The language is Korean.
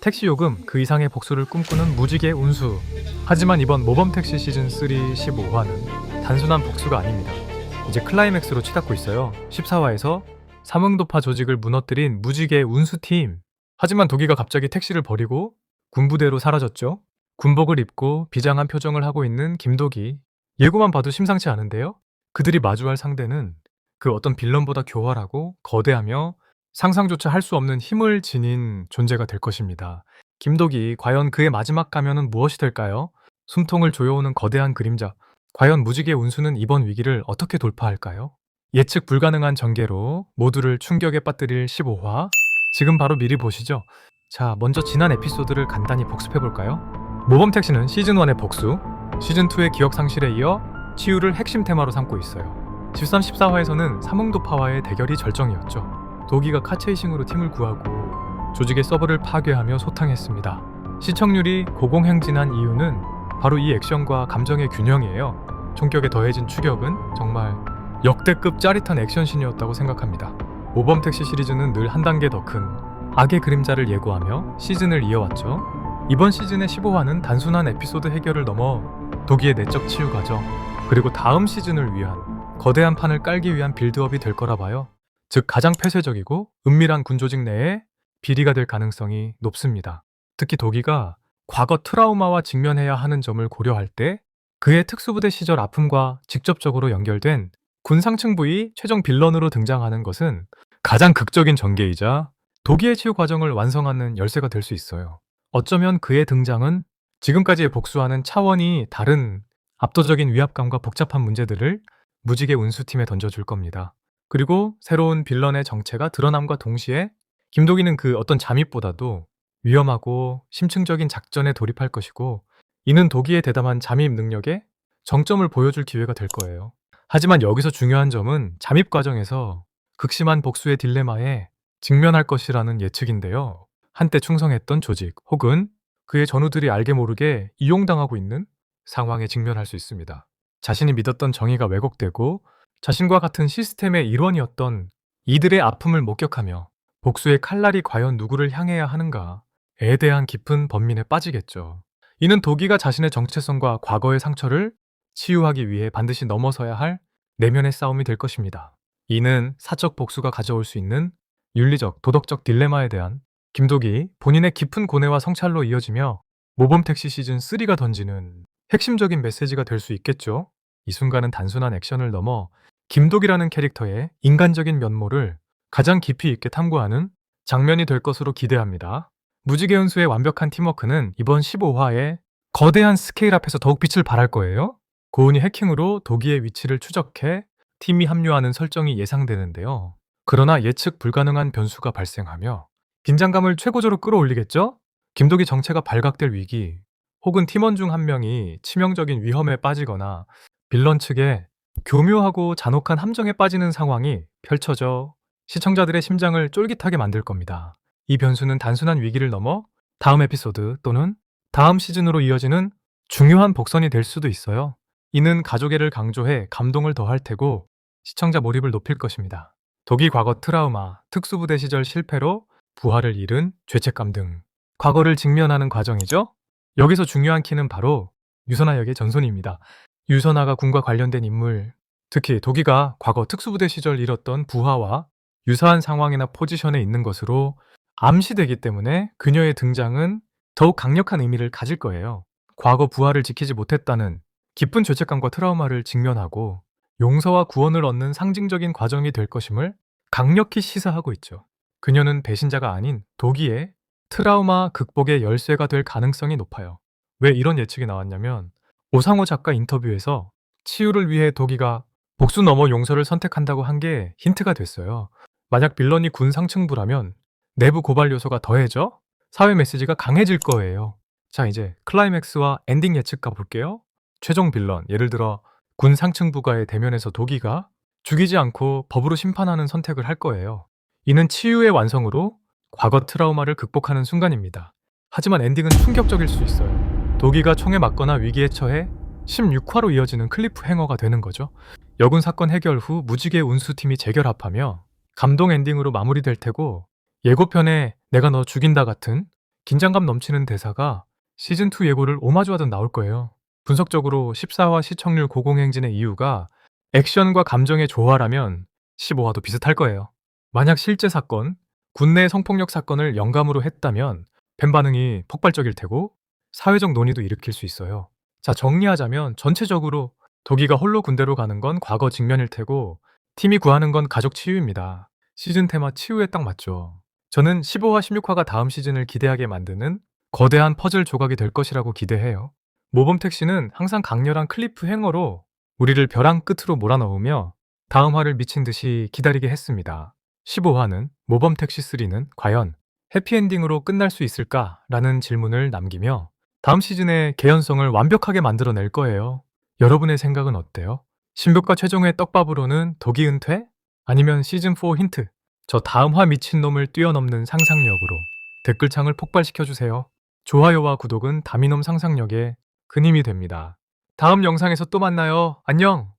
택시 요금 그 이상의 복수를 꿈꾸는 무지개 운수. 하지만 이번 모범택시 시즌3 15화는 단순한 복수가 아닙니다. 이제 클라이맥스로 치닫고 있어요. 14화에서 삼흥도파 조직을 무너뜨린 무지개 운수팀. 하지만 도기가 갑자기 택시를 버리고 군부대로 사라졌죠. 군복을 입고 비장한 표정을 하고 있는 김도기. 예고만 봐도 심상치 않은데요. 그들이 마주할 상대는 그 어떤 빌런보다 교활하고 거대하며 상상조차 할 수 없는 힘을 지닌 존재가 될 것입니다. 김도기, 과연 그의 마지막 가면은 무엇이 될까요? 숨통을 조여오는 거대한 그림자. 과연 무지개 운수는 이번 위기를 어떻게 돌파할까요? 예측 불가능한 전개로 모두를 충격에 빠뜨릴 15화. 지금 바로 미리 보시죠. 자, 먼저 지난 에피소드를 간단히 복습해볼까요? 모범택시는 시즌1의 복수, 시즌2의 기억상실에 이어 치유를 핵심 테마로 삼고 있어요. 13, 14화에서는 삼흥도파와의 대결이 절정이었죠. 도기가 카체이싱으로 팀을 구하고 조직의 서버를 파괴하며 소탕했습니다. 시청률이 고공행진한 이유는 바로 이 액션과 감정의 균형이에요. 총격에 더해진 추격은 정말 역대급 짜릿한 액션신이었다고 생각합니다. 모범택시 시리즈는 늘 한 단계 더 큰 악의 그림자를 예고하며 시즌을 이어왔죠. 이번 시즌의 15화는 단순한 에피소드 해결을 넘어 도기의 내적 치유 과정, 그리고 다음 시즌을 위한 거대한 판을 깔기 위한 빌드업이 될 거라 봐요. 즉 가장 폐쇄적이고 은밀한 군조직 내에 비리가 될 가능성이 높습니다. 특히 도기가 과거 트라우마와 직면해야 하는 점을 고려할 때 그의 특수부대 시절 아픔과 직접적으로 연결된 군 상층 부위 최종 빌런으로 등장하는 것은 가장 극적인 전개이자 도기의 치유 과정을 완성하는 열쇠가 될 수 있어요. 어쩌면 그의 등장은 지금까지의 복수와는 차원이 다른 압도적인 위압감과 복잡한 문제들을 무지개 운수팀에 던져줄 겁니다. 그리고 새로운 빌런의 정체가 드러남과 동시에 김도기는 그 어떤 잠입보다도 위험하고 심층적인 작전에 돌입할 것이고, 이는 도기의 대담한 잠입 능력에 정점을 보여줄 기회가 될 거예요. 하지만 여기서 중요한 점은 잠입 과정에서 극심한 복수의 딜레마에 직면할 것이라는 예측인데요. 한때 충성했던 조직 혹은 그의 전우들이 알게 모르게 이용당하고 있는 상황에 직면할 수 있습니다. 자신이 믿었던 정의가 왜곡되고 자신과 같은 시스템의 일원이었던 이들의 아픔을 목격하며 복수의 칼날이 과연 누구를 향해야 하는가에 대한 깊은 번민에 빠지겠죠. 이는 도기가 자신의 정체성과 과거의 상처를 치유하기 위해 반드시 넘어서야 할 내면의 싸움이 될 것입니다. 이는 사적 복수가 가져올 수 있는 윤리적, 도덕적 딜레마에 대한 김도기 본인의 깊은 고뇌와 성찰로 이어지며 모범택시 시즌3가 던지는 핵심적인 메시지가 될 수 있겠죠. 이 순간은 단순한 액션을 넘어 김도기라는 캐릭터의 인간적인 면모를 가장 깊이 있게 탐구하는 장면이 될 것으로 기대합니다. 무지개 운수의 완벽한 팀워크는 이번 15화에 거대한 스케일 앞에서 더욱 빛을 발할 거예요. 고은이 해킹으로 도기의 위치를 추적해 팀이 합류하는 설정이 예상되는데요. 그러나 예측 불가능한 변수가 발생하며 긴장감을 최고조로 끌어올리겠죠? 김도기 정체가 발각될 위기, 혹은 팀원 중 한 명이 치명적인 위험에 빠지거나 빌런 측에 교묘하고 잔혹한 함정에 빠지는 상황이 펼쳐져 시청자들의 심장을 쫄깃하게 만들 겁니다. 이 변수는 단순한 위기를 넘어 다음 에피소드 또는 다음 시즌으로 이어지는 중요한 복선이 될 수도 있어요. 이는 가족애를 강조해 감동을 더할 테고 시청자 몰입을 높일 것입니다. 도기 과거 트라우마, 특수부대 시절 실패로 부하를 잃은 죄책감 등 과거를 직면하는 과정이죠. 여기서 중요한 키는 바로 유선아 역의 전손입니다. 유선아가 군과 관련된 인물, 특히 도기가 과거 특수부대 시절 잃었던 부하와 유사한 상황이나 포지션에 있는 것으로 암시되기 때문에 그녀의 등장은 더욱 강력한 의미를 가질 거예요. 과거 부하를 지키지 못했다는 깊은 죄책감과 트라우마를 직면하고 용서와 구원을 얻는 상징적인 과정이 될 것임을 강력히 시사하고 있죠. 그녀는 배신자가 아닌 도기의 트라우마 극복의 열쇠가 될 가능성이 높아요. 왜 이런 예측이 나왔냐면 오상호 작가 인터뷰에서 치유를 위해 도기가 복수 넘어 용서를 선택한다고 한 게 힌트가 됐어요. 만약 빌런이 군 상층부라면 내부 고발 요소가 더해져 사회 메시지가 강해질 거예요. 자, 이제 클라이맥스와 엔딩 예측 가볼게요. 최종 빌런, 예를 들어 군 상층부가의 대면에서 도기가 죽이지 않고 법으로 심판하는 선택을 할 거예요. 이는 치유의 완성으로 과거 트라우마를 극복하는 순간입니다. 하지만 엔딩은 충격적일 수 있어요. 도기가 총에 맞거나 위기에 처해 16화로 이어지는 클리프 행어가 되는 거죠. 여군 사건 해결 후 무지개 운수팀이 재결합하며 감동 엔딩으로 마무리될 테고, 예고편에 내가 너 죽인다 같은 긴장감 넘치는 대사가 시즌2 예고를 오마주하듯 나올 거예요. 분석적으로 14화 시청률 고공행진의 이유가 액션과 감정의 조화라면 15화도 비슷할 거예요. 만약 실제 사건, 국내 성폭력 사건을 영감으로 했다면 팬 반응이 폭발적일 테고 사회적 논의도 일으킬 수 있어요. 자, 정리하자면 전체적으로 도기가 홀로 군대로 가는 건 과거 직면일 테고 팀이 구하는 건 가족 치유입니다. 시즌 테마 치유에 딱 맞죠. 저는 15화, 16화가 다음 시즌을 기대하게 만드는 거대한 퍼즐 조각이 될 것이라고 기대해요. 모범택시는 항상 강렬한 클리프 행어로 우리를 벼랑 끝으로 몰아넣으며 다음 화를 미친 듯이 기다리게 했습니다. 15화는 모범택시3는 과연 해피엔딩으로 끝날 수 있을까라는 질문을 남기며 다음 시즌의 개연성을 완벽하게 만들어낼 거예요. 여러분의 생각은 어때요? 신벽과 최종의 떡밥으로는 독이 은퇴? 아니면 시즌4 힌트? 저 다음 화 미친놈을 뛰어넘는 상상력으로 댓글창을 폭발시켜주세요. 좋아요와 구독은 다미놈 상상력에 큰 힘이 됩니다. 다음 영상에서 또 만나요. 안녕!